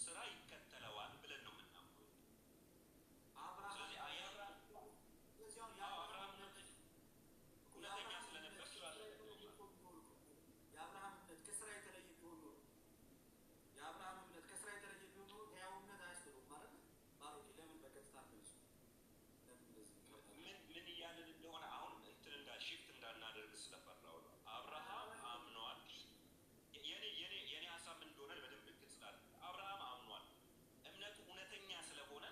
ስራ ይከተለዋል ብለን ነው የምናምነው። ስለዚህ አብርሃም እውነተኛ ስለነበር ስራ የአብርሃም እምነት ከስራ የተለየ ቢሆን ኖሮ የአብርሃም እምነት ከስራ የተለየ ቢሆን ኖሮ ሕያው እምነት አያስብለውም ማለት ነው። ባሮኬ ለምን በቀጥታ መልሱ ምን እያልን እንደሆነ አሁን እንትን ሽፍት እንዳናደርግ ስለፈራው ነው። አብርሃም አምኗል። የኔ ሀሳብ ምን እንደሆነ በደንብ ግልጽ ላድርግ። አብርሃም አምኗል። እምነቱ እውነተኛ ስለሆነ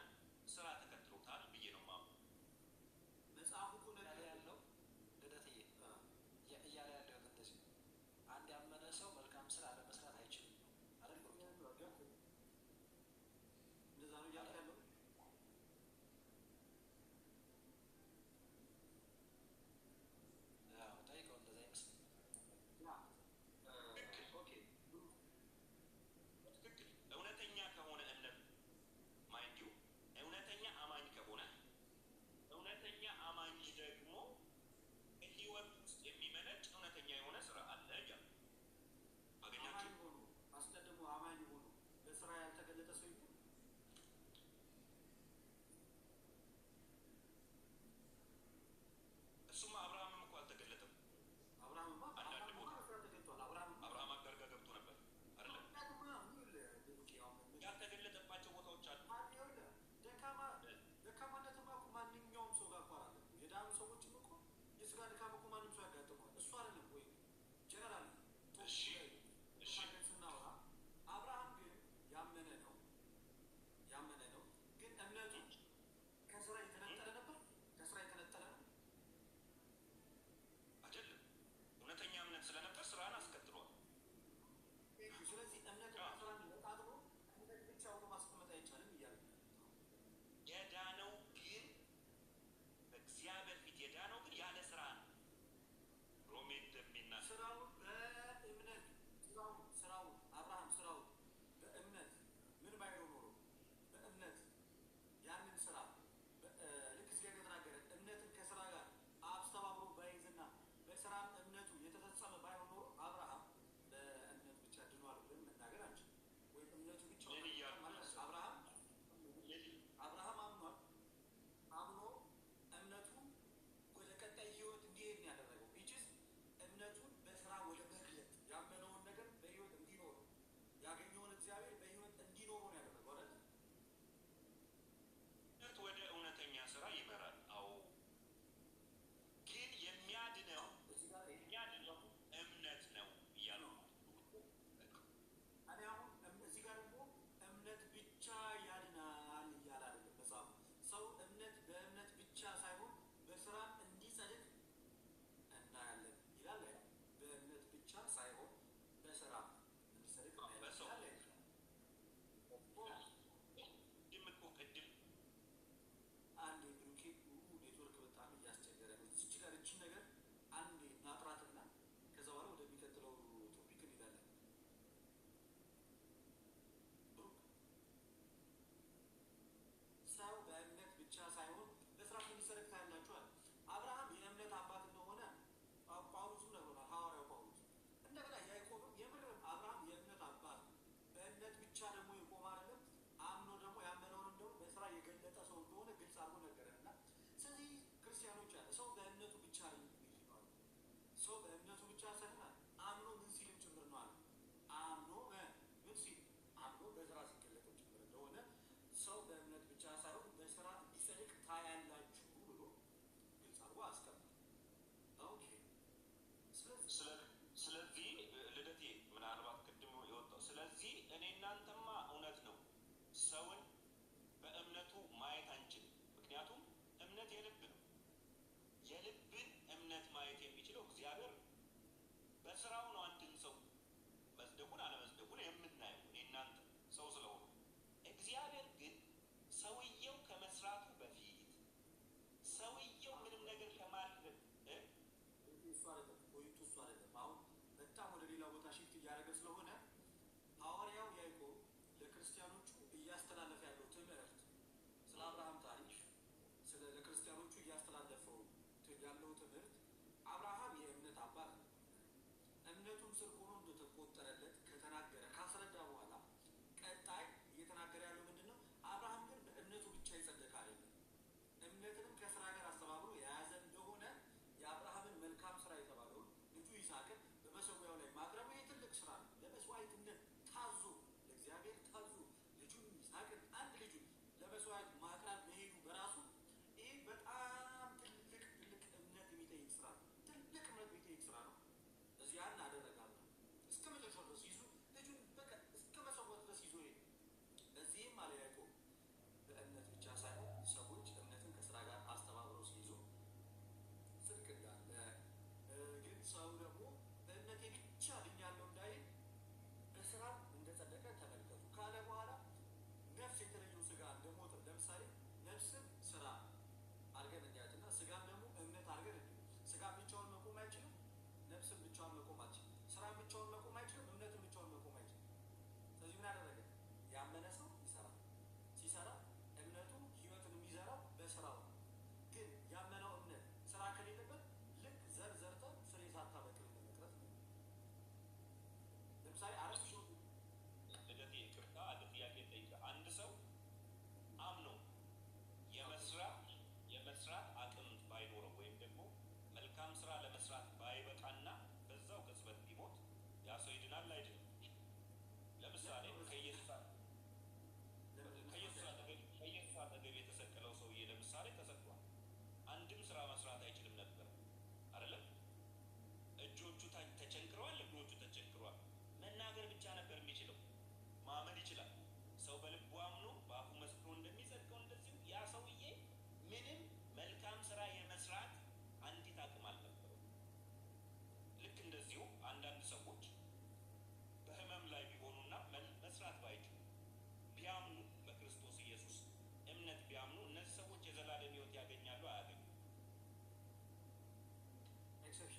ስራ ተከትሎታል ብዬ ነው የማምነው። መጽሐፉ እውነት ያለው ልደትዬ እያለ ያለው እንደዚህ አንድ ያመነ ሰው መልካም ስራ ለመስራት አይችልም አይደል? እንደዛ ነው እያለ ያለው። ጠይቀው እንደዛ ይመስለኛል። ትክክል። እውነተኛ ከሆነ እምነት ማይንድ ዩ እውነተኛ አማኝ ከሆነ እውነተኛ አማኝ ደግሞ ህይወት ውስጥ የሚመነጭ እውነተኛ የሆነ ስራ አለ እያሉ አገኛችሁ። አስቀድሞ አማኝ ሆኖ በስራ ያልተገለጠ ሰው ይሁን እሱማ አብርሃምም እኮ አልተገለጠም። አብርሃምማ አንዳንድ ቦታ ተገልጧል። አብርሃም አጋር ጋር ገብቶ ነበር አይደለም? ያልተገለጠባቸው ቦታዎች አሉ። ደካማነትማ እኮ ማንኛውም ሰው ጋር እኮ አለ። የዳኑ ሰዎችም እኮ የስጋ ድካም እኮ ማንም ሰው ያጋጥመዋል። እሱ አይደለም ወይ ጀነራል ስናወራ አብርሃም ግን ያመነ ነው ግን እምነቱ ከስራ የተነጠለ ነበር። ከስራ የተነጠለ ነው አይደለም። እውነተኛ እምነት ስለነበር ስራን አስከትሏል። ስለዚህ እምነት ከስራ ተጣጥሎ እምነት ብቻ ሆኖ ማስቀመጥ አይቻልም እያለ የዳነው ግን በእግዚአብሔር ፊት የዳነው ግን ያለ ስራ ነው። ሮሜ እንደሚናገር ስራውን በእምነት ስራውን አብርሃም ስራውን በእምነት ምን ባይለው ኖሮ በእምነት ያንን ስራ ልክ እዚህ ጋር የተናገረ እምነትን ከስራ ጋር አስተባብሮ ባይዝና በስራ እምነቱ የተፈጸመ ባይሆን ኖሮ አብርሃም በእምነት ብቻ ድኗል ብለን መናገር አንችልም። ወይም እምነቱ ብቻ ማለት አብርሃም አምኗል። አምኖ እምነቱ ወደ ቀጣይ ህይወት እንዲሄድ ነው ያደረገው። ይችስ እምነቱን በስራ ወደ መግለጥ ያመነውን ነገር በህይወት እንዲኖር ያገኘውን እግዚአብሔር በህይወት እንዲኖሩ ነው ያደረገው አይደል? ወደ እውነተኛ ስራ ይመራል። አዎ፣ ግን የሚያድነው እምነት ነው እያሉ እኔ አሁን እዚህ ጋር ደግሞ እምነት ብቻ ያድናል እያለ አይደለም መጽሐፉ። ሰው እምነት በእምነት ብቻ ሳይሆን በስራም እንዲጸድቅ እናያለን ይላል። በእምነት ብቻ ሳይሆን በስራ እንዲጸድቅ እናያለን። ቅድም አንድ ብሩኬ ኔትወርክ በጣም እያስቸገረ ነው። እዚች ጋር እችን ነገር አንድ ናጥራትና ከዛ በኋላ ወደሚቀጥለው ቶፒክ እንሄዳለን። ሰው በእምነት ብቻ ሳይሆን በስራ እንዲጸድቅ ታያላችኋል። አብርሃም የእምነት አባት እንደሆነ ጳውሎስም ነግሮናል፣ ሐዋርያው ጳውሎስ። እንደገና ያዕቆብም የምርም አብርሃም የእምነት አባት ነው። በእምነት ብቻ ደግሞ የቆመ አይደለም፣ አምኖ ደግሞ ያመነውንም ደግሞ በስራ የገለጠ ሰው እንደሆነ ግልጽ አድርጎ ነገረን እና ስለዚህ ክርስቲያኖች ያለ ሰው በእምነቱ ብቻ ነው ይባሉ። ሰው በእምነቱ ብቻ ሳይሆን አምኖ ምን ሲልም ጭምር ነው አለ። አምኖ ምን ሲል አምኖ በስራ ሲገለጥም ጭምር እንደሆነ ሰው በእምነት ብቻ ሳይሆን በስራ እንዲጸድቅ ታያላችሁ ብሎ ግልጽ አድርጎ አስቀምጧል። ኦኬ። ስለዚህ ልደቴ ምናልባት ቅድም የወጣው ስለዚህ እኔ እናንተማ እውነት ነው ሰውን በእምነቱ ማየት አንችልም። ምክንያቱም እምነት የልብ ነው። የልብን እምነት ማየት የሚችለው እግዚአብሔር ነው። በስራው ነው አንድን ሰው መጽደቁን አለመጽደቁን የምናየው እኔ እናንተ ሰው ስለሆነ። እግዚአብሔር ግን ሰውየው ከመስራቱ በፊት ሰውየው ምንም ነገር ከማድረግ እሱ አይደለም ፖይንቱ፣ እሱ አይደለም። አሁን በጣም ወደ ሌላ ቦታ ሽፍት እያደረገ ስለሆነ ሐዋርያው ያዕቆብ ለክርስቲያኖቹ እያስተላለፈ ያለው ትምህርት ስለ አብርሃም ታሪክ ለክርስቲያኖቹ እያስተላለፈው ያለው ትምህርት አብርሃም የእምነት አባት ነው። እምነቱም ስር ሆኖ እንደተቆጠረለት ከተናገረ ካስረዳ በኋላ ቀጣይ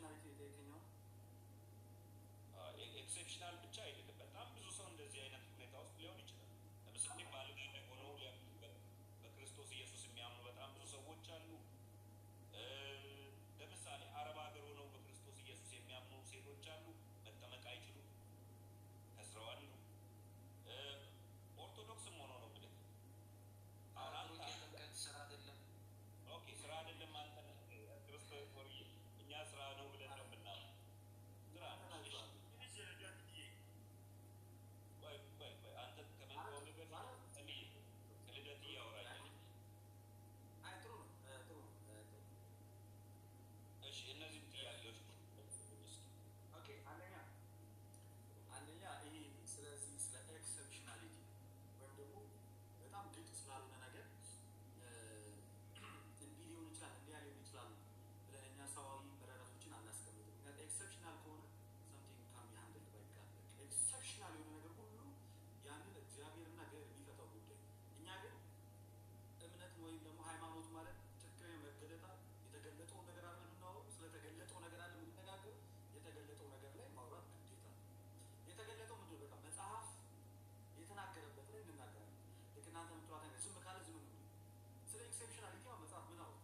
ኤክሰፕሽናሊቲ የጠየቀኛው ኤክሴፕሽናል ብቻ አይደለም። በጣም ብዙ ሰው እንደዚህ አይነት ሁኔታ ውስጥ ሊሆን ይችላል። ለምሳሌ ባለቤት ሆነው በክርስቶስ ኢየሱስ የሚያምኑ በጣም ብዙ ሰዎች አሉ። ለምሳሌ አረብ ሀገር ሆነው በክርስቶስ ኢየሱስ የሚያምኑ ሴቶች አሉ። መጠመቅ አይችሉም፣ ከስረዋል። ኦርቶዶክስም ሆኖ ነው እንግዲህ ስራ አይደለም። ኦኬ ስራ አይደለም። አንተ ክርስቶስ ወርዬ እኛ ስራ ነው ብለን ነው የምናምነው። ስራ ነው። ቆይ አንተ ከመጣው ነገር እኔ ልደት እያወራኝ። አይ ጥሩ ነው ጥሩ ነው። እሺ እነዚህን ጥያቄዎች ኦኬ አንደኛ ይሄ ስለዚህ ስለ ኤክሰፕሽናሊቲ ወይም ደግሞ በጣም ግልጽ ስላልሆነ ነገር እንዲህ ሊሆን ይችላል እንዲያ ሊሆን ይችላል ብለን እኛ ሰዋዊ መረዳቶችን አናስቀምጥም። ምክንያቱም ኤክሰፕሽናል ከሆነ something can be handled by God። ኤክሰፕሽናል የሆነ ነገር ሁሉ ያንን እግዚአብሔርና እግዚአብሔር የሚፈታው ጉዳይ። እኛ ግን እምነት ወይም ደግሞ ሃይማኖት ማለት ትክክለኛ መገለጣ የተገለጠውን ነገር አለ የምናወራው። ስለተገለጠው ነገር አለ የምንነጋገረው። የተገለጠው ነገር ላይ ማውራት ግዴታ ነው። የተገለጠው ምንድን ነው? በቃ መጽሐፍ የተናገረበት ላይ እንናገራለን። ልክ እናንተ የምትሏት ነገር ዝም ካለ ዝም ነው። ስለ ኤክሴፕሽናሊቲ መጽሐፍ ምን አወራ?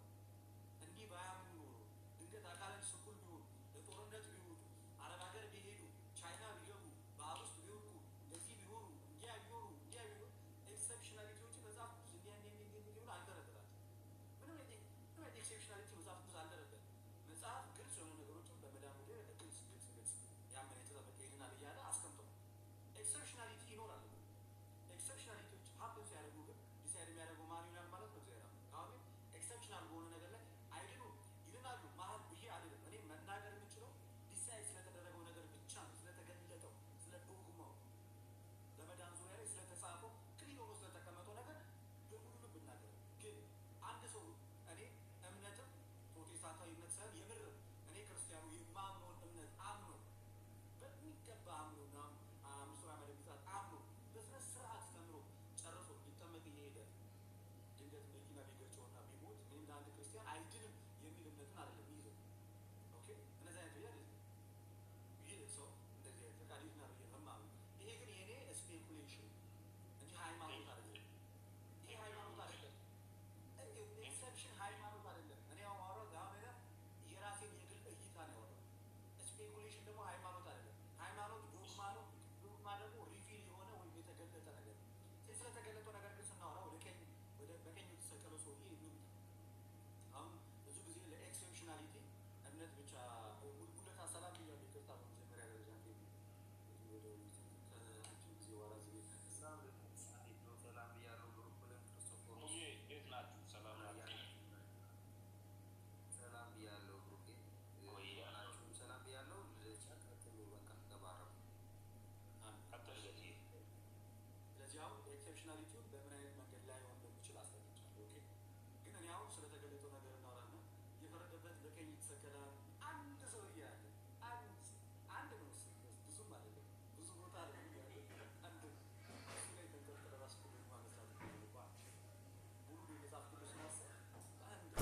እንዲህ ባያምኑ ኖሮ ድንገት አካላች ስኩል ቢሆኑ ለጦርነት ቢሆኑ አረብ ሀገር ቢሄዱ ቻይና ቢገቡ ባህር ውስጥ ቢወድቁ እንደዚህ ቢሆኑ እንዲያ ቢሆኑ ኤክሰፕሽናሊቲዎችን መጽሐፍ ቅዱስ እንዲህ ሊሆኑ አልደረደራቸውም። ምንም አይነት ኤክሴፕሽናሊቲ መጽሐፍ ቅዱስ አልደረደረም። መጽሐፍ ግልጽ የሆኑ ነገሮችን በመዳን ጉዳይ ግልጽ ያመነ የተጠበቀ ይህንን እያለ አስቀምጧል። ኤክሰፕሽናሊቲ ይኖራል። ኤክሰፕሽናሊቲዎች ሀፕን ሲያደርጉ ግን ዲሳይድ የሚያደርገው ማን ይሆናል ማለት ነው? እግዚአብሔር ነው። አሁን ኤክሰፕሽናል በሆነ ነገር ላይ አይድኑም ይድናሉ መሀል ብዬ አይደለም እኔ መናገር የምችለው ዲሳይድ ስለተደረገው ነገር ብቻ ነው። ስለተገለጠው ስለ ዶግማው በመዳን ዙሪያ ላይ ስለተጻፈው ክሊር ሆኖ ስለተቀመጠው ነገር በሙሉ ብናገር ግን አንድ ሰው እኔ እምነትም ፕሮቴስታንታዊ እምነት ሳይሆን የምርም እኔ ክርስቲያኑ የማምነውን እምነት አምኖ በሚገባ አምኖና አምስቱ ዓመት ብዛት አምኖ በስነ ስርዓት ተምሮ ጨርሶ ሊጠመቅ እየሄደ ድንገት መኪና ቢገጨውና ቢሞት እኔም ለአንድ ክርስቲያን አይድንም የሚል እምነትን አይደለም ይይዘው። ኦኬ እነዚህ አይነት ብያል ይህ ሰው እንደዚህ አይነት ፈቃድ ይድናል ብዬ መማሩ። ይሄ ግን የኔ ስፔኩሌሽን እንጂ ሃይማኖት አይደለም። ይሄ ሃይማኖት አይደለም። ኤክሰፕሽን ሃይማኖት አይደለም። እኔ ያው ማውራት አሁን የራሴን የግል እይታ ነው ያወራው። ስፔኩሌሽን ደግሞ ሃይማኖት አይደለም። ሃይማኖት ዶግማ ነው። ዶግማ ደግሞ ሪቪል የሆነ ወይም የተገለጠ ነገር ነው። ስለተገለጠው ነገር ግን ስናወራ በቀኝ የተሰቀለው ሰውዬ እንምጣ። አሁን ብዙ ጊዜ ለኤክሴፕሽናሊቲ እምነት ብቻ ሁለት ሰላም ብያለሁ። ይቅርታ በመጀመሪያ ደረጃ ወደ ከአንቺም ጊዜ በኋላ ጊዜ ሰላም ብያለሁ። ብሩክልን ክርስቶፎሮስ የት ናችሁ? ሰላም ናችሁ? ሰላም ብያለሁ። ብሩኬ ናችሁም ሰላም ብያለሁ። ቀጥሉ በቃ ተባረኩ። ስለዚህ አሁን ኤክሴፕሽናሊቲውን በምን አይነት መንገድ ላይ ሆን እንደሚችል አስረድቻለሁ። ኦኬ ግን እኔ አሁን ስለተገለጠው ነገር እናወራና የፈረደበት በቀኝ የተሰቀለ አንድ ሰው እያለ አንድ ነው ብዙም አይደለም ብዙ ቦታ አለ ያለ አንድ እሱ ላይ ተንጠልጥለ ራስ ሁሉ ማነሳት ይባል ሙሉ የመጽሐፍ ቅዱስ ማሰብ አንድ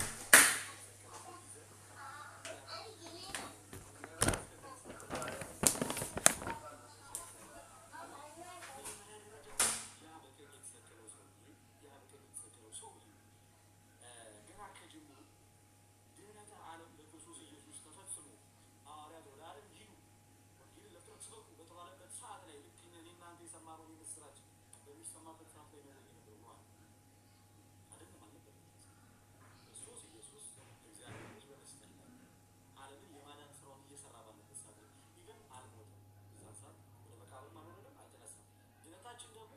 ገና ከጅምሩ ድህነተ ዓለም በክርስቶስ ኢየሱስ ተፈጽሞ ሐዋርያት ወደ ዓለም ሂዱ ወንጌልን ለፍጥረት ስበኩ በተባለበት ሰዓት ላይ ልክ እኔ እናንተ የሰማነውን የምስራች በሚሰማበት ሰዓት ላይ ነው የነበረው ማለት አይደለም አልነበረም። ክርስቶስ ኢየሱስ እግዚአብሔር ልጅ በመስቀል ላይ ዓለምን የማዳን ስራውን እየሰራ ባለበት ሰዓት ላይ ኢቨን አልሞተም። በዛ ሰዓት ወደ መቃብርም አልወረደም፣ አልተነሳም። ድህነታችን ደግሞ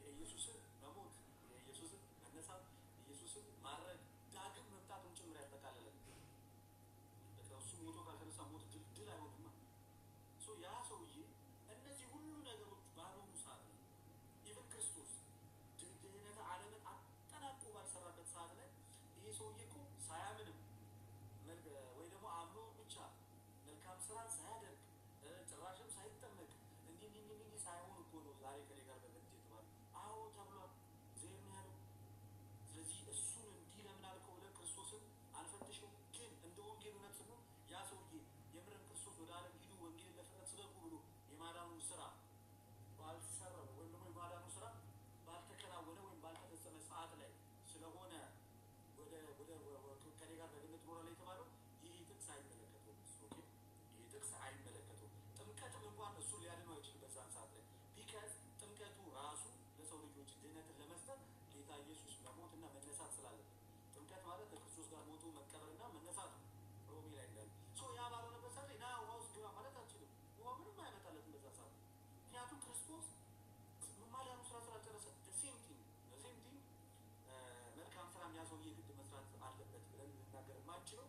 የኢየሱስን መሞት፣ የኢየሱስን መነሳት፣ የኢየሱስን ማድረግ ዳግም መምጣቱን ጭምር ያጠቃልላል። በቃ እሱ ሞቶ ካልተነሳ ሞት ድል አይሆንማ። ያ ሰውዬ እነዚህ ሁሉ ነገሮች ባልሆኑ ሰዓት ላይ ኢቨን ክርስቶስ ድህነተ ዓለምን አጠናቆ ባልሰራበት ሰዓት ላይ ይሄ ሰውዬ እኮ ሳያምንም ወይ ደግሞ አምኖ ብቻ መልካም ስራን ሳያደርግ ጭራሽም ሳይጠመቅ እንዲህ ሳይሆን እኮ ነው ዛሬ ከኔ ጋር በመንጀት ተባለ። አዎ ተብሏል። ዜር ነው ያለው። ስለዚህ እሱን እንዲህ ለምን አልከው ብለህ ክርስቶስን አልፈትሽው። ግን እንደ ወንጌል እውነት ስሙ ያ ሰውዬ ጥቅስ አይመለከቱም። ጥምቀትም እንኳን እሱ ሊያድነው አይችልም በዛን ሰዓት ላይ ቢካዝ ጥምቀቱ ራሱ ለሰው ልጆች ድህነትን ለመስጠት ጌታ ኢየሱስ መሞትና መነሳት ስላለበት ጥምቀት ማለት ከክርስቶስ ጋር ሞቶ መቀበርና መነሳት ነው። ሮሜ ላይ እንዳለ ያ ባልሆነበት ሰዓት ላይ ና ውሃ ውስጥ ግባ ማለት አልችልም። ውሃ ምንም አይመጣለትም በዛ ሰዓት ምክንያቱም ክርስቶስ ማዳኑ ስራ ስላልጨረሰ ሴም ቲንግ መልካም ስራ ያ ሰውዬ ግድ መስራት አለበት ብለን ልናገር የማንችለው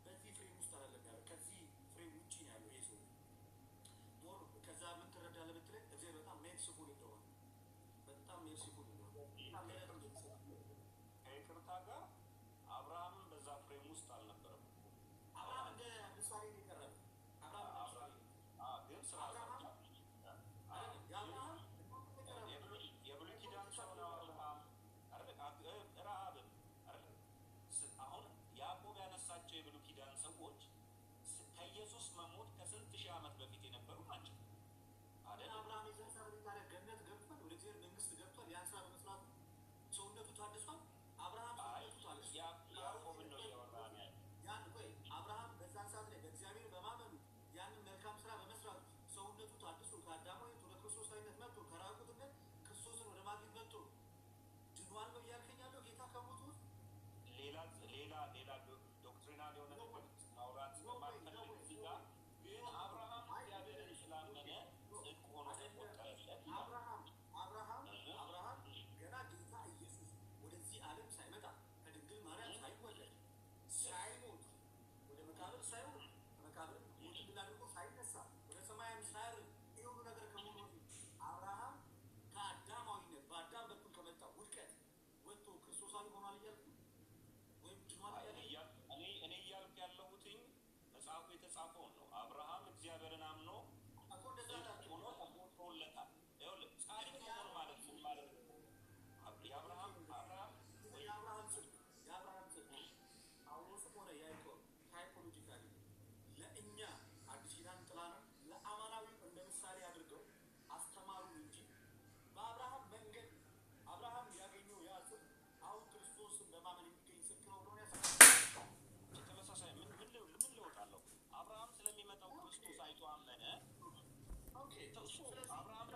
በዚህ ፍሬም ውስጥ አይደለም ያለው፣ ከዚህ ፍሬም ውጭ ነው ያለው። ይሄ ሰው ሞር ከዛ ምን ትረዳለህ ብትለኝ እግዚአብሔር በጣም ሜርሲፉል እንደሆነ በጣም ሜርሲፉል እንደሆነ ከይቅርታ ጋር አብርሃምን በዛ ፍሬም ውስጥ አልነበረም። አብርሃም እንደ ምሳሌ ነው የቀረበ። ግን ስራ የብሉይ ኪዳን ሰው ነው አብርሃም። ረሃብም አሁን ያዕቆብ ያነሳቸው የብሉይ ኪዳን ሰዎች ከኢየሱስ መሞት ከስንት ሺህ ዓመት በፊት የነበሩ ናቸው አይደል? አብርሃም የዘንሳ ታዲያ ገነት ገብቷል፣ ወደ እግዚአብሔር መንግስት ገብቷል። ያን ስራ በመስራቱ ሰውነቱ ታድሷል። አብርሃም ሰውነቱ ታድሷል። ያዕቆብን ነው እያወራን ያለ። ያን ቆይ አብርሃም በዛን ሰዓት ላይ በእግዚአብሔር በማመኑ ያንን መልካም ስራ በመስራቱ ሰውነቱ ታድሶ ከአዳማዊነት ወደ ክርስቶሳዊነት መጥቶ ከራቁትነት ክርስቶስን ወደ ማግኘት መጥቶ ድኗል ነው እያልከኝ ያለው ጌታ ከሞቱ ሌላ ዶክትሪናል የሆነ ነገር ማውራት ስለማልፈልግ እዚህ ጋር ግን አብርሃም እግዚአብሔርን ስላመነ ጽድቅ ሆኖ ተቆጠረለት። አብርሃም ገና ጌታ ኢየሱስ ወደዚህ ዓለም ሳይመጣ ከድንግል ማርያም ሳይወለድ ሳይሞት ወደ መቃብር ሳይሆን ከመቃብር ሞት ድል አድርጎ ሳይነሳ ወደ ሰማያዊ ሳያርግ ይህ ሁሉ ነገር ከመሆኑ በፊት አብርሃም ከአዳማዊነት በአዳም በኩል ከመጣ ውድቀት ወጥቶ ክርስቶሳዊ ሆኗል እያልኩ ወይም ድኗል እያልኩ እኔ እያልኩ ያለሁትኝ መጽሐፉ የተጻፈውን ነው። አብርሃም እግዚአብሔርን አምኖ እኮ እንደዛ ሆኖ ተቆጥሮለታል። ይኸውልህ ጻድቅ መሆን ማለት ምን ማለት ነው? የአብርሃም ጽድቅ ጳውሎስም ሆነ ያዕቆብ ታይፖሎጂካሊ ለእኛ አዲስ ኪዳን ጥላ ነው። ለአማናዊ እንደ ምሳሌ አድርገው አስተማሩ እንጂ በአብርሃም መንገድ አብርሃም ያገኘው ያ ጽድቅ አሁን ክርስቶስን በማመን የሚገኝ ጽድቅ ነው ብሎ ተመሳሳይ ምን ለውጥ አለው? አብርሃም ስለሚመጣው ክርስቶስ አይቶ አመነ። አብርሃም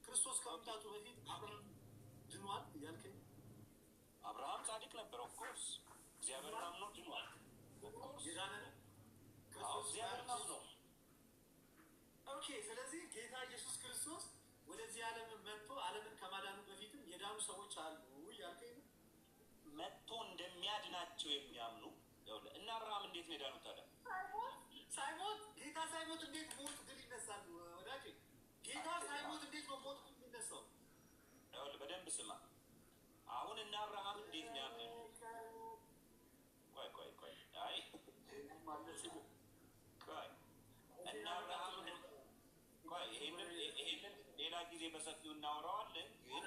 ክርስቶስ ከመምጣቱ በፊት አብርሃም ድኗል እያልከኝ አብርሃም ጻድቅ ነበር። ኦፍኮርስ እግዚአብሔርን አምኖ ድኗል። የዳነ እግዚአብሔርን አምኖ ኦኬ። ስለዚህ ጌታ ኢየሱስ ክርስቶስ ወደዚህ ዓለም መጥቶ ዓለምን ከማዳኑ በፊትም የዳኑ ሰዎች አሉ እያልከኝ ነው። መጥቶ እንደሚያድናቸው የሚያምኑ እና አብርሃም እንዴት ነው የዳኑት ታዲያ? ሳይሞት ጌታ ሳይሞት እንዴት ሞት ድል ይነሳሉ? ወዳጄ ጌታ ሳይሞት እንዴት ነው ሞት ድል ይነሳው? በደንብ ስማ። አሁን እና አብርሃም እንዴት ነው ያመኑ? ቆይ አይ እና አብርሃም ይሄንን ሌላ ጊዜ በሰፊው እናወራዋለን። ግን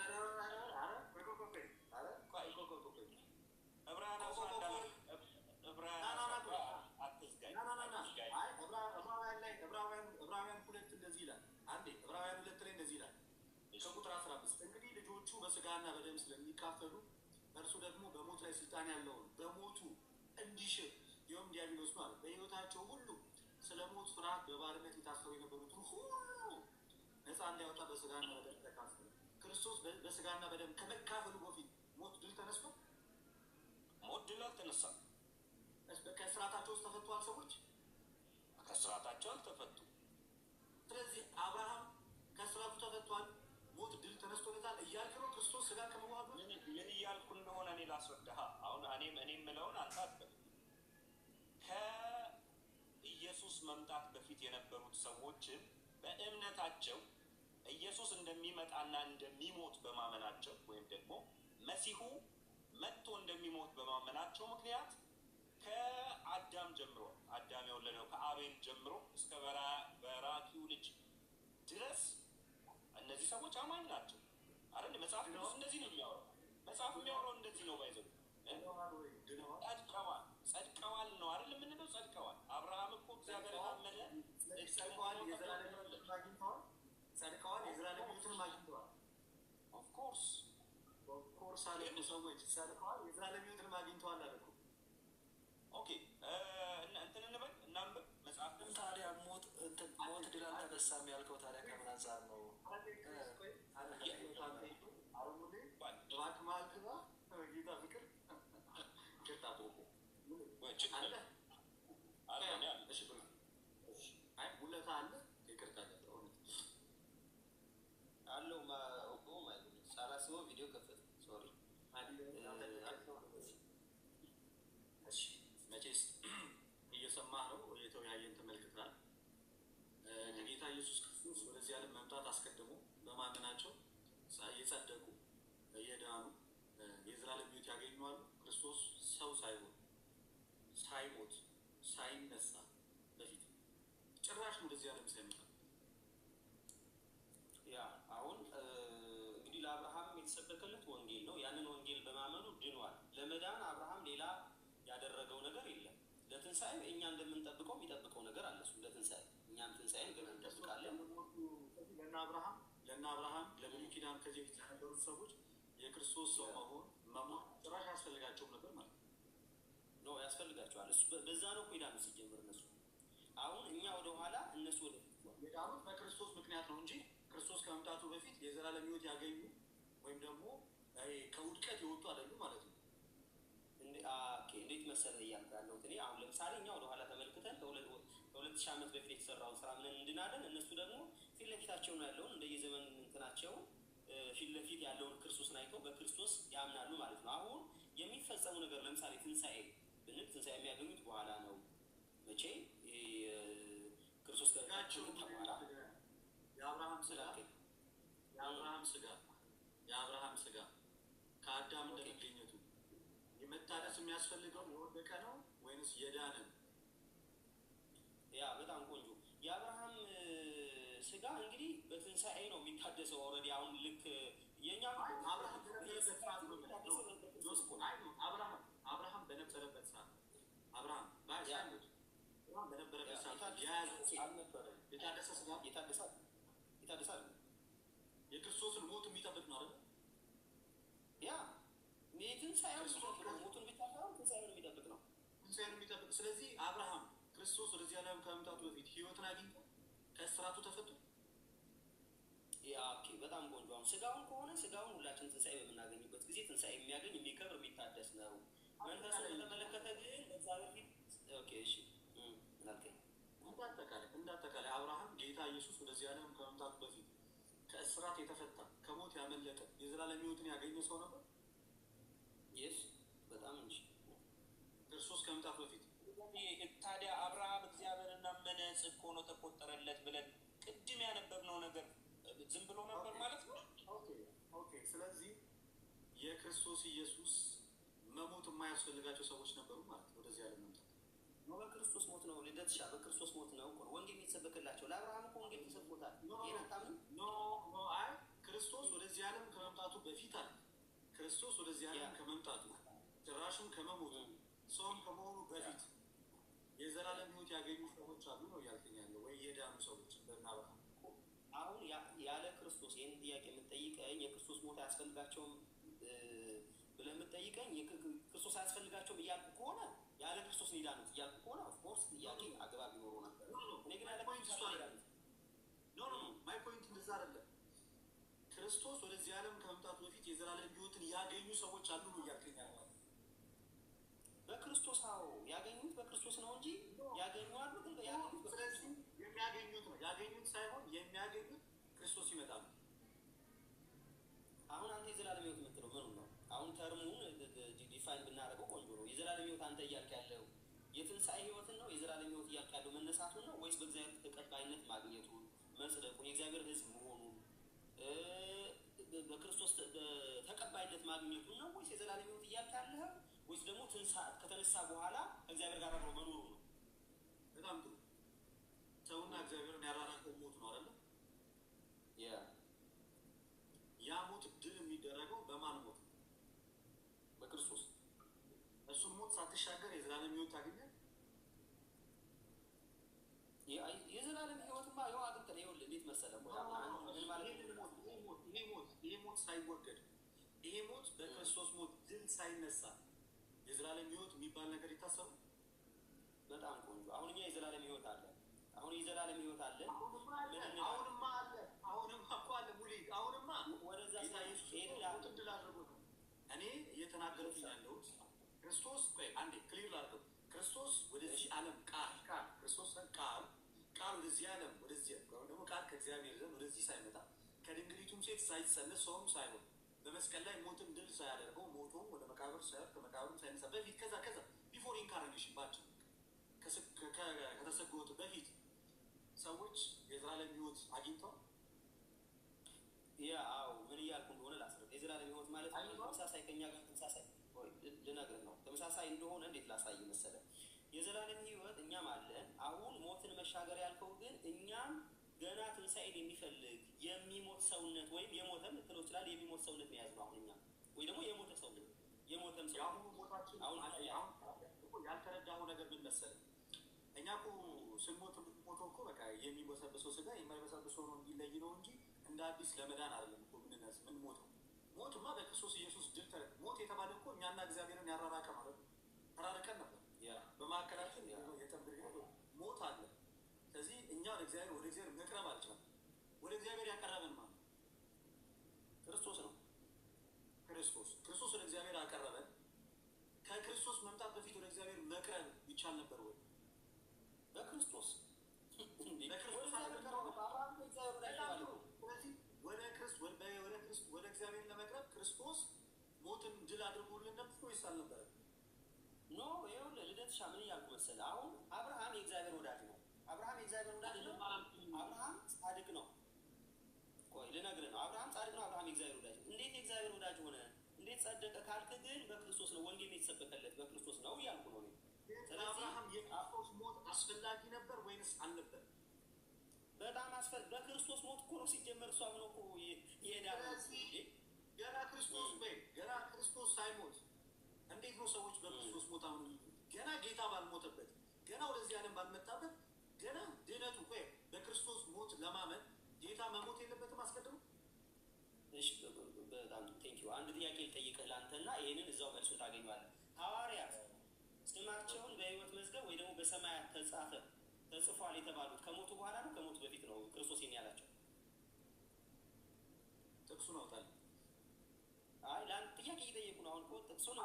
ዕብራውያን 2 እንደዚህ ይላል። አንዴ ዕብራውያን 2 ላይ እንደዚህ ይላል ከቁጥር 15 እንግዲህ ልጆቹ በስጋና በደም ስለሚካፈሉ እርሱ ደግሞ በሞት ላይ ስልጣን ያለውን በሞቱ እንዲሽር ይኸውም ዲያብሎስ ነው አለ። በሕይወታቸው ሁሉ ስለ ሞት ፍርሃት በባርነት የታሰሩ የነበሩትን ሁሉ ነፃ እንዲያወጣ በስጋና በደም ተካፈለ። ክርስቶስ በስጋና በደም ከመካፈሉ በፊት ሞት ድል ተነስቶ ሞት ድል አልተነሳም። ከስርዓታቸው ውስጥ ተፈቷል። ሰዎች ከስርዓታቸው አልተፈቱም። ስለዚህ አብርሃም ከስርዓቱ ተፈቷል፣ ሞት ድል ተነስቶለታል እያልክ ነው። ክርስቶስ ስጋ ከመዋሃዱ ምን እያልኩ እንደሆነ እኔ ላስረዳህ። አሁን እኔ የምለውን አንተ አትበል። ከኢየሱስ መምጣት በፊት የነበሩት ሰዎችን በእምነታቸው ኢየሱስ እንደሚመጣና እንደሚሞት በማመናቸው ወይም ደግሞ መሲሁ መጥቶ እንደሚሞት በማመናቸው ምክንያት ከአዳም ጀምሮ አዳም የወለደው ከአቤል ጀምሮ እስከ በራኪው ልጅ ድረስ እነዚህ ሰዎች አማኝ ናቸው አይደል? መጽሐፍ ቅዱስ እንደዚህ ነው የሚያወራው። መጽሐፍ የሚያወራው እንደዚህ ነው። ባይዘው ጸድቀዋል ነው አይደል የምንለው? ጸድቀዋል። አብርሃም እኮ እግዚአብሔር ታመነ ጸድቀዋል፣ የዘላለም ሕይወትን አግኝተዋል። ጸድቀዋል፣ የዘላለም ሕይወትን አግኝተዋል። ኦፍኮርስ አለ ሰዎች ጸድቀዋል፣ የዘላለም ሕይወትን አግኝተዋል አለ እኮ። ኦኬ እንትን እንበል አልተነሳም ያልከው ታዲያ ከምን አንጻር ነው? ሳላስበው ቪዲዮ ከፈተ። ሶሪ መቼስ እየሰማህ ነው፣ የተወያየን ተመልክተናል። ከጌታ ኢየሱስ ክርስቶስ ወደዚህ ዓለም መምጣት አስቀድሞ በማመናቸው የጸደቁ የዳኑ የዘላለም ሕይወት ያገኘዋሉ። ክርስቶስ ሰው ሳይሆን ሳይሞት ሳይነሳ በፊት ጭራሽ ወደዚህ ዓለም ሳይመጣ አሁን እንግዲህ ለአብርሃም የተሰበከለት ወንጌል ነው። ያንን ወንጌል በማመኑ ድኗል። ለመዳን አብርሃም ሌላ ያደረገው ነገር የለም። ለትንሣኤ እኛ እንደምንጠብቀው የሚጠብቀው ነገር አለ። እሱ ለትንሣኤ እኛም ትንሣኤን ገና እንጠብቃለን። ለእነ አብርሃም ለብሉይ ኪዳን ከዚህ በፊት የነበሩት ሰዎች የክርስቶስ ሰው መሆን መሞት ጭራሽ ያስፈልጋቸውም ነበር ማለት ነው። ያስፈልጋቸዋል። እሱ በዛ ነው ሄዳኑ ሲጀምር እነሱ አሁን እኛ ወደኋላ እነሱ ወደ የዳኑት በክርስቶስ ምክንያት ነው እንጂ ክርስቶስ ከመምጣቱ በፊት የዘላለም ሕይወት ያገኙ ወይም ደግሞ ከውድቀት የወጡ አይደሉም ማለት ነው። እንዴት መሰለህ እያልኩ ያለሁት እኔ አሁን ለምሳሌ እኛ ወደኋላ ተመልክተን ከሁለት ሺህ ዓመት በፊት የተሰራውን ስራ ምን እንድናለን፣ እነሱ ደግሞ ፊት ለፊታቸው ነው ያለውን እንደየዘመን እንትናቸው ፊት ለፊት ያለውን ክርስቶስን አይተው በክርስቶስ ያምናሉ ማለት ነው። አሁን የሚፈጸሙ ነገር ለምሳሌ ትንሣኤ ብንል ትንሣኤ የሚያገኙት በኋላ ነው። መቼ ክርስቶስ ጋቸው በኋላ የአብርሃም ስጋ ከአዳም እንደመገኘቱ የመታደስ የሚያስፈልገው የወደቀ ነው ወይንስ የዳነ? ያ በጣም ቆንጆ። የአብርሃም ስጋ እንግዲህ በትንሣኤ ነው የሚታደሰው። ኦልሬዲ አሁን ልክ የኛ አብርሃም በነበረበት ሰዓት የታደሰ ስጋ ይታደሳል። የክርስቶስን ሞት የሚጠብቅ ነው አይደል? ያ ትንሣኤውን የሚጠብቅ ነው። ሞቱን ብቻ ሳይሆን ትንሣኤውን የሚጠብቅ ነው። ትንሣኤውን የሚጠብቅ። ስለዚህ አብርሃም ክርስቶስ ወደዚህ ዓለም ከመምጣቱ በፊት ሕይወትን አግኝቶ ከእስራቱ ተፈቶ በጣም ቆንጆ። አሁን ስጋውን ከሆነ ስጋውን ሁላችን ትንሣኤ በምናገኝበት ጊዜ ትንሣኤ የሚያገኝ የሚከብር የሚታደስ ነው። መንፈሱን በተመለከተ ግን በእግዚአብሔር ፊት እሺ እናልከኝ እንዳጠቃላይ አብርሃም ጌታ ኢየሱስ ወደዚህ ዓለም ከመምጣቱ በፊት ከእስራት የተፈታ ከሞት ያመለጠ የዘላለም ሕይወትን ያገኘ ሰው ነበር። ይስ በጣም እንጂ ክርስቶስ ከመምጣቱ በፊት ታዲያ አብርሃም እግዚአብሔርን አመነ ጽድቅ ሆኖ ተቆጠረለት ብለን ቅድም ያነበብነው ነገር ዝም ብሎ ነበር ማለት ነው። ኦኬ። ስለዚህ የክርስቶስ ኢየሱስ መሞት የማያስፈልጋቸው ሰዎች ነበሩ ማለት ነው ወደዚህ ዓለም መምጣት ነው። በክርስቶስ ሞት ነው ልደትሻ፣ በክርስቶስ ሞት ነው ወንጌል የተሰበከላቸው። ለአብርሃም እኮ ወንጌል ተሰብኮታል። አይ ክርስቶስ ወደዚህ ዓለም ከመምጣቱ በፊት አለ። ክርስቶስ ወደዚህ ዓለም ከመምጣቱ ጭራሽም ከመሞቱ ሰውም ከመሆኑ በፊት የዘላለም ሕይወት ያገኙ ሰዎች አሉ ነው እያልከኝ ያለው ወይ የዳኑ ሰዎች እንደና አብርሃም? አሁን ያለ ክርስቶስ ይህን ጥያቄ የምትጠይቀኝ የክርስቶስ ሞት አያስፈልጋቸውም ብለህ የምትጠይቀኝ ክርስቶስ አያስፈልጋቸውም እያልኩ ከሆነ ያለ ክርስቶስ ነው የዳኑት እያልኩ ከሆነ ኦፍኮርስ ጥያቄ አግባብ ይኖረው ነበር። እኔ ግን ያለ ክርስቶስ ነው የዳኑት። ማይ ፖይንት እንደዛ አይደለም። ክርስቶስ ወደዚህ ዓለም ከመምጣቱ በፊት የዘላለም ሕይወትን ያገኙ ሰዎች አሉ ነው እያልከኝ ያለው? በክርስቶስ ያገኙት በክርስቶስ ነው እንጂ ያገኙ አሉ ግን ያገኙት ስለዚህ የሚያገኙት ነው ያገኙት ሳይሆን የሚያገኙት ክርስቶስ ይመጣል። አሁን አንተ የዘላለም ሕይወት የምትለው ምኑ ነው? አሁን ተርሙን ዲፋይን ብናደርገው ቆንጆ ነው። የዘላለም ሕይወት አንተ እያልክ ያለው የትንሣኤ ሕይወትን ነው? የዘላለም ሕይወት እያልክ ያለው መነሳቱን ነው ወይስ በእግዚአብሔር ተቀባይነት ማግኘቱን መጽደቁን የእግዚአብሔር ሕዝብ መሆኑን በክርስቶስ ተቀባይነት ማግኘቱን ነው ወይስ የዘላለም ሕይወት እያልክ ያለህ ወይስ ደግሞ ከተነሳ በኋላ እግዚአብሔር ጋር አብሮ መኖሩ ነው? በጣም ጥሩ። ሰውና እግዚአብሔርን ያራራቀው ሞት ነው አይደል? ያ ሞት ድል የሚደረገው በማን ሞት? በክርስቶስ። እሱን ሞት ሳትሻገር የዘላለም ሕይወት ታገኛለህ። የዘላለም ሕይወትማ ይኸው አግኝተን ይኸውልህ እንዴት መሰለህ ምን ማለት ይሄ ሞት ሳይወገድ ይሄ ሞት በክርስቶስ ሞት ድል ሳይነሳ የዘላለም ሕይወት የሚባል ነገር ይታሰባል። በጣም ቆንጆ። አሁን እኛ የዘላለም ሕይወት አለ አሁን የዘላለም ሕይወት አለን። አሁንማ አለ። አሁንማ እኮ አለ ሙሌ። አሁንማ ወደዛ ጌታ ኢየሱስ ሞት ድል አድርጎ ነው። እኔ እየተናገርኩ ያለሁት ክርስቶስ አንዴ ክሊር ላድርገው። ክርስቶስ ወደዚህ ዓለም ቃል ክርስቶስ ቃል ወደዚህ ዓለም ወደዚህ ደግሞ ቃል ከእግዚአብሔር ዘንድ ወደዚህ ሳይመጣ ከድንግሊቱም ሴት ሳይጸነስ ሰውም ሳይሆን በመስቀል ላይ ሞትን ድል ሳያደርገው ሞቶም ወደ መቃብር ሳይወርድ ከመቃብርም ሳይነሳ በፊት ከዛ ቢፎር ኢንካርኔሽን ባጭር ከተሰጎቱ በፊት ሰዎች የዘላለም ሕይወት አግኝተዋል። አዎ ምን እያልኩ እንደሆነ ላስረዳ። የዘላለም ሕይወት ማለት ተመሳሳይ ከኛ ጋር ተመሳሳይ ልነግርህ ነው። ተመሳሳይ እንደሆነ እንዴት ላሳይ መሰለህ? የዘላለም ሕይወት እኛም አለን። አሁን ሞትን መሻገር ያልከው ግን እኛም ገና ትንሣኤን የሚፈልግ የሚሞት ሰውነት ወይም የሞተም ልትለው ይችላል። የሚሞት ሰውነት ነው የያዝነው አሁን እኛ ወይ ደግሞ የሞተ ሰውነት የሞተም ሰው የአሁኑ ሞታችን አሁን ያልተረዳኸው ነገር ምን መሰለህ? እኛ እኮ ስንሞት የምንሞተው እኮ በቃ የሚበሰብሰው ስጋ የማይበሰብሰው ነው የሚለይ ነው እንጂ እንደ አዲስ ለመዳን አይደለም እኮ ምን ሞተው። ሞትማ በክርስቶስ ኢየሱስ ድል ሞት የተባለ እኮ እኛና እግዚአብሔርን ያራራቀ ማለት ነው። ተራርቀን ነበር። በመካከላችን የጠብቅ ሞት አለ። ስለዚህ እኛ ወደ እግዚአብሔር መቅረብ አልቻለም። ወደ እግዚአብሔር ያቀረበን ማለት ክርስቶስ ነው። ክርስቶስ ወደ እግዚአብሔር አቀረበን። ከክርስቶስ መምጣት በፊት ወደ እግዚአብሔር መቅረብ ይቻል ነበር ወይ? በክርስቶስ ወደ እግዚአብሔር ለመቅረብ ክርስቶስ ሞትን ድል አድርጎልን ነበር ወይስ አልነበረም? ኖ ይኸውልህ ልደትሻ ምን እያልኩ መሰለህ? አሁን አብርሃም የእግዚአብሔር ወዳጅ ነው። አብርሃም የእግዚአብሔር ወዳጅ ነው። አብርሃም ጻድቅ ነው። ቆይ ልነግርህ ነው። አብርሃም ጻድቅ ነው። አብርሃም የእግዚአብሔር ወዳጅ ነው። እንዴት የእግዚአብሔር ወዳጅ ሆነ? እንዴት ጸደቀ ካልክ ግን በክርስቶስ ነው። ወንጌል የተሰበከለት በክርስቶስ ነው እያልኩ ነው። ለአብርሃም የክርስቶስ ሞት አስፈላጊ ነበር ወይንስ አልነበረም? በጣም በክርስቶስ ሞት እኮ ነው ሲጀመር እሷ ምን እኮ ይሄዳል። ገና ክርስቶስ ሳይሞት እንዴት ነው ሰዎች በክርስቶስ ሞት አሁን ገና ጌታ ባልሞተበት ገና ወደዚህ ዓለም ባልመጣበት ገና ድነቱ በክርስቶስ ሞት ለማመን ጌታ መሞት የለበትም አስቀድሞ? እሺ በጣም ቴንኪው። አንድ ጥያቄ ልጠይቅህ ለአንተና ይህንን እዛው መልሱን ታገኘዋለህ። ሐዋርያት ስማቸውን በሕይወት መዝገብ ወይ ደግሞ በሰማያት ተጽፏል የተባሉት ከሞቱ በኋላ ነው ከሞቱ በፊት ነው ክርስቶስ ያላቸው? ጥቅሱን አውጣልኝ። አይ ለአንድ ጥያቄ እየጠየቁ ነው። አሁን እኮ ጥቅሱን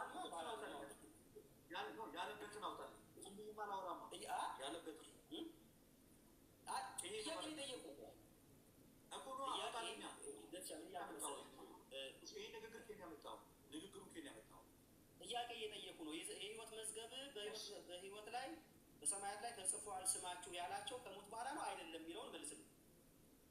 ያለበትን አውጣልኝ። ዝም ብዬ አላወራም። ያለበትን ጥያቄ እየጠየቁ እኮ ነው። አውጣልኛ። ይሄ ንግግር ኬን ያመጣው? ንግግሩ ኬን ያመጣው? ጥያቄ እየጠየቁ ነው። የሕይወት መዝገብ በሕይወት ላይ በሰማያት ላይ ተጽፏል ስማችሁ ያላቸው ከሞት በኋላ ነው አይደለም የሚለውን መልስልኝ።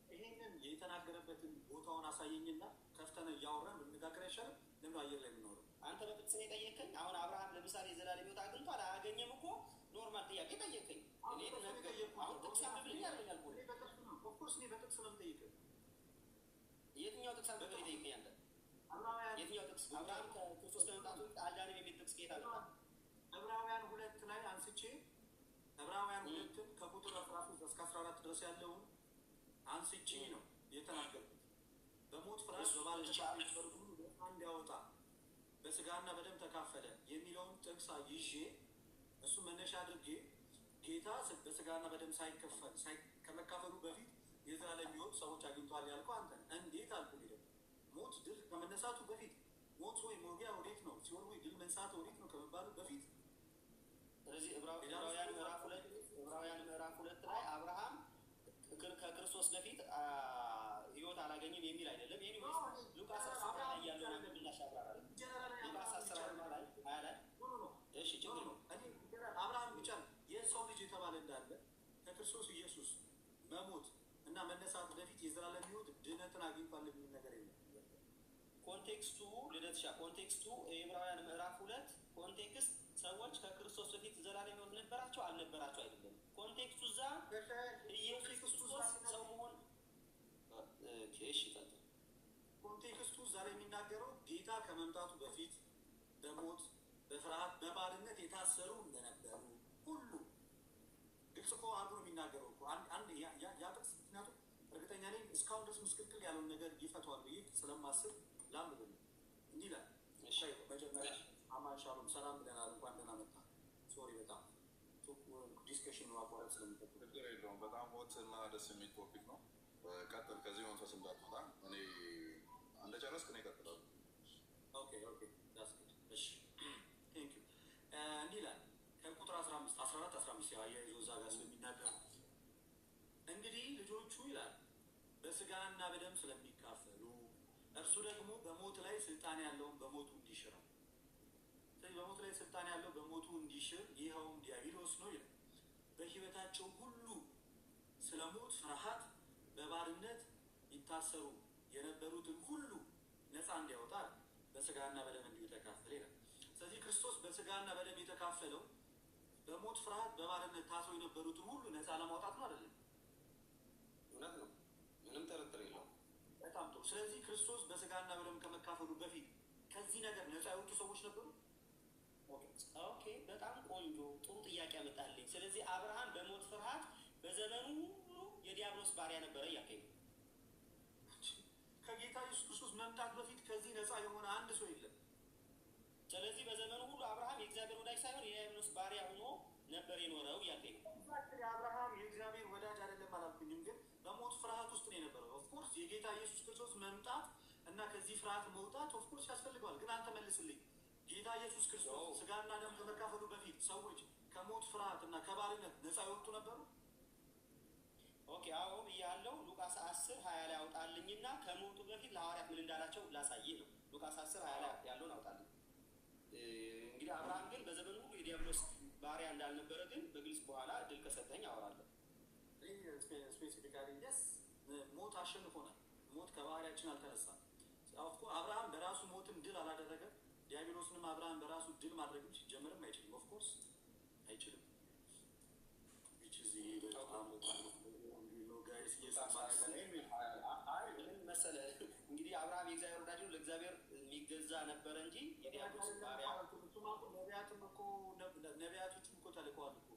ይሄንን የተናገረበትን ቦታውን አሳየኝና ከፍተን እያወራን ብንነጋገር አይሻልም? ለምን አየር ላይ የምናወራው? አንተ በጥቅስ ነው የጠየቀኝ። አሁን አብርሃም ለምሳሌ የዘላለም ሕይወት አግኝቷል አያገኘም እኮ ኖርማል ጥያቄ ጠየቀኝ። አሁን ጥቅስ አንብብልኝ ያለኛል። ኦፍኮርስ እኔ በጥቅስ ነው የምጠይቅህ። የትኛው ጥቅስ አንብበህ ጠይቀኝ አንተ? የትኛው ጥቅስ? አብርሃም ከክርስቶስ ከመምጣቱ አዳንም የሚል ጥቅስ ከየት አመጣ? ዕብራውያን 2 ላይ አንስቼ ዕብራውያን 2 ከቁጥር 13 እስከ 14 ድረስ ያለውን አንስቼ ነው የተናገርኩት። በሞት ፍርሃት በባልቻ የሚፈርዱ ሁሉ ነፃ እንዲያወጣ በስጋና በደም ተካፈለ የሚለውን ጥቅስ ይዤ እሱ መነሻ አድርጌ ጌታ በስጋና በደም ከመካፈሉ በፊት የዘላለም ሕይወት ሰዎች አግኝተዋል ያልከው አንተ እንዴት አልኩ? ሞት ድል ከመነሳቱ በፊት ሞት ወይ መውጊያ ወዴት ነው? ሲሆን ወይ ድል መንሳት ወዴት ነው ከመባሉ በፊት። ስለዚህ ዕብራውያን ምዕራፍ 2 ላይ አብርሃም ከክርስቶስ በፊት ሕይወት አላገኘም የሚል አይደለም። ይሄ ሉቃስ 10 ላይ ያለው ነገር እናሻግራለን። ሉቃስ 10 ላይ እሺ ችግር ነው። አብርሃም ብቻ የሰው ልጅ የተባለ እንዳለ ከክርስቶስ ኢየሱስ መሞት እና መነሳት በፊት የዘላለም ሕይወት ድነትን አግኝቷል የሚል ነገር የለም። ኮንቴክስቱ ልደትሻ ኮንቴክስቱ የዕብራውያን ምዕራፍ 2 ኮንቴክስት ሰዎች ከክርስቶስ በፊት ዘላለም ሕይወት ነበራቸው አልነበራቸው አይደለም። ኮንቴክስቱ እዛ ኢየሱስ ክርስቶስ ሰው መሆን እሺ ታዲያ ኮንቴክስቱ እዛ ላይ የሚናገረው ጌታ ከመምጣቱ በፊት በሞት በፍርሃት በባርነት የታሰሩ እንደነበሩ ሁሉ ግልጽ እኮ አድርጎ ነው የሚናገረው እኮ አንድ ያ ጥቅስ። ምክንያቱም እርግጠኛ ነኝ እስካሁን ድረስ ምስቅልቅል ያለውን ነገር ይፈቷል ብዬ ስለማስብ ላምብ እንዲህ ይላል። መጀመሪያ አማን ሻሎም ሰላም ብለናል። እንኳን ደህና መጣ። ሶሪ በጣም ዲስከሽን ማቋረጥ ስለሚጠብቅ ችግር የለውም። በጣም ሆት እና ደስ የሚል ቶፒክ ነው። ቀጥል። ከዚህ መንፈስ እንዳትወጣ እኔ እንደጨረስክ ነው ይቀጥላሉ። ኦኬ ዳስ ጉድ። እሺ ቴንክ ዩ። እንዲህ ይላል ከቁጥር 14 15 አያይዞ እዛ ጋር ስለሚናገር እንግዲህ ልጆቹ ይላል በስጋና በደም ስለሚካፈሉ እርሱ ደግሞ በሞት ላይ ስልጣን ያለውን በሞቱ እንዲሽረው። ስለዚህ በሞት ላይ ስልጣን ያለው በሞቱ እንዲሽር ይኸውም ዲያብሎስ ነው ይላል። በሕይወታቸው ሁሉ ስለ ሞት ፍርሃት በባርነት ይታሰሩ የነበሩትን ሁሉ ነፃ እንዲያወጣ በስጋና በደም እንዲሁ ተካፈለ ይላል። ስለዚህ ክርስቶስ በስጋና በደም የተካፈለው በሞት ፍርሃት በባርነት ታስረው የነበሩትን ሁሉ ነፃ ለማውጣት ነው አይደለም? እውነት ነው፣ ምንም ጥርጥር የለውም። በጣም ጥሩ። ስለዚህ ክርስቶስ በስጋና በደም ከመካፈሉ በፊት ከዚህ ነገር ነፃ የወጡ ሰዎች ነበሩ። ኦኬ፣ በጣም ቆንጆ ጥሩ ጥያቄ አመጣልኝ። ስለዚህ አብርሃም በሞት ፍርሃት በዘመኑ ሁሉ የዲያብሎስ ባሪያ ነበረ እያልከኝ ነው? ከጌታ ኢየሱስ ክርስቶስ መምጣት በፊት ከዚህ ነፃ የሆነ አንድ ሰው የለም። ስለዚህ በዘመኑ ሁሉ አብርሃም የእግዚአብሔር ወዳጅ ሳይሆን የዲያብሎስ ባሪያ ሆኖ ነበር የኖረው እያልከኝ ነው? አብርሃም የእግዚአብሔር ወዳጅ አይደለም አላልኩኝም፣ ግን በሞት ፍርሃት ውስጥ ነው የነበረው። ኦፍኮርስ የጌታ ኢየሱስ ክርስቶስ መምጣት እና ከዚህ ፍርሃት መውጣት ኦፍኮርስ ያስፈልገዋል። ግን አንተ መልስልኝ፣ ጌታ ኢየሱስ ክርስቶስ ስጋና ደም ከመካፈሉ በፊት ሰዎች ከሞት ፍርሃት እና ከባርነት ነፃ የወጡ ነበሩ? ኦኬ፣ አዎ ብያለሁ። ሉቃስ 10:20 ላይ አውጣልኝና ከሞቱ በፊት ለሐዋርያት ምን እንዳላቸው ላሳይህ ነው። ሉቃስ 10:20 ላይ ያለውን አውጣልኝ። እንግዲህ አብርሃም ግን በዘመኑ ሁሉ የዲያብሎስ ባሪያ እንዳልነበረ ግን በግልጽ በኋላ እድል ከሰጠኝ አወራለሁ። ስፔሲፊካሊ የስ ሞት አሸንፎናል። ሞት ከባህሪያችን አልተነሳም። አብርሃም በራሱ ሞትን ድል አላደረገም። ዲያብሎስንም አብርሃም በራሱ ድል ማድረግም ሲጀምርም አይችልም። ኦፍኮርስ አይችልም። ምን መሰለህ እንግዲህ አብርሃም የእግዚአብሔር ወዳጅ ነው፣ ለእግዚአብሔር የሚገዛ ነበረ እንጂ የዲያብሎስ ባሪያ። ነቢያቶችም እኮ ተልከዋል እኮ።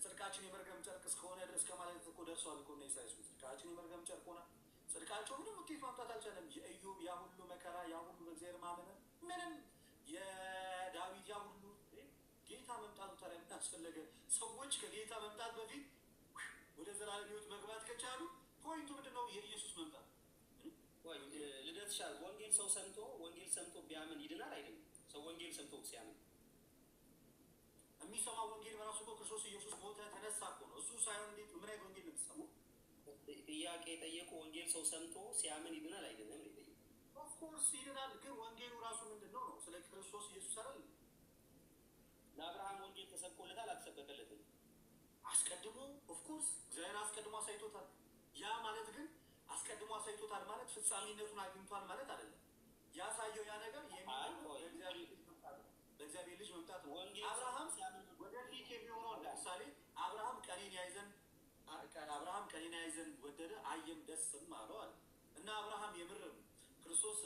ጽድቃችን የመርገም ጨርቅ እስከሆነ ድረስ ከማለት እኮ ደርሰዋል እኮ እነ ኢሳይያስ። ጽድቃችን የመርገም ጨርቅ ሆነ። ጽድቃቸው ምንም ውጤት ማምጣት አልቻለም። የኢዮብ ያ ሁሉ መከራ፣ ያ ሁሉ በእግዚአብሔር ማመን፣ ምንም የዳዊት ያ ሁሉ ጌታ መምጣቱ ታዲያ ምን አስፈለገ? ሰዎች ከጌታ መምጣት በፊት ወደ ዘላለም ሕይወት መግባት ከቻሉ ፖይንቱ ምንድን ነው? የኢየሱስ መምጣት። ልደት ሻል ወንጌል ሰምቶ ቢያምን ይድናል አይደለም? ሰው ወንጌል ሰምቶ ሲያምን የሚሰማው ወንጌል በራሱ እኮ ክርስቶስ ኢየሱስ ሞተ ተነሳ እኮ ነው። እሱ ሳይሆን እንዴት ምን አይነት ወንጌል ነው የምትሰማው? ጥያቄ የጠየቁ ወንጌል ሰው ሰምቶ ሲያምን ይድናል አይደለም? ኦፍኮርስ ይድናል። ግን ወንጌሉ ራሱ ምንድን ነው? ስለ ክርስቶስ ኢየሱስ አይደል? ለአብርሃም ወንጌል ተሰብኮለታል አልተሰበከለትም? አስቀድሞ ኦፍኮርስ እግዚአብሔር አስቀድሞ አሳይቶታል። ያ ማለት ግን አስቀድሞ አሳይቶታል ማለት ፍጻሜነቱን አግኝቷል ማለት አይደለም። ያሳየው ያ ነገር በእግዚአብሔር ልጅ መምጣት ነው። አብርሃም ወደፊት የሚሆነው ለምሳሌ አብርሃም ቀኔን ያይ ዘንድ ወደደ፣ አየም ደስም አለው አለ እና አብርሃም የምርም ክርስቶስ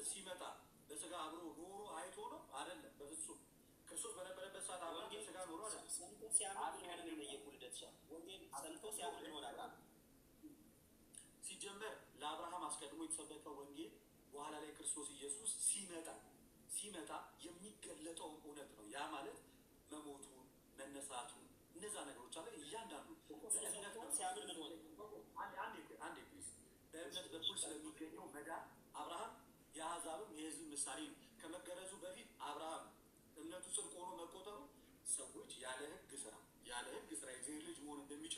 ሲመጣ በስጋ አብሮ ኖሮ አይቶ ነው አይደለም? በፍጹም ክርስቶስ በነበረበት ሰዓት አብርሃም በስጋ ኖሮ አይደለም። ሰምቶ ሲያምን ይሆናል። ሲጀመር ለአብርሃም አስቀድሞ የተሰበከው ወንጌል በኋላ ላይ ክርስቶስ ኢየሱስ ሲመጣ የሚገለጠውን እውነት ነው። ያ ማለት መሞቱን፣ መነሳቱን፣ እነዛ ነገሮች አለ እያንዳንዱ አንዴ ፕሊዝ በእምነት በኩል ስለሚገኘው መዳን አብርሃም የአሕዛብም የሕዝብ ምሳሌ ነው። ከመገረዙ በፊት አብርሃም እምነቱ ጽድቅ ሆኖ መቆጠሩ ሰዎች ያለ ሕግ ስራ የእግዚአብሔር ልጅ መሆን እንደሚችሉ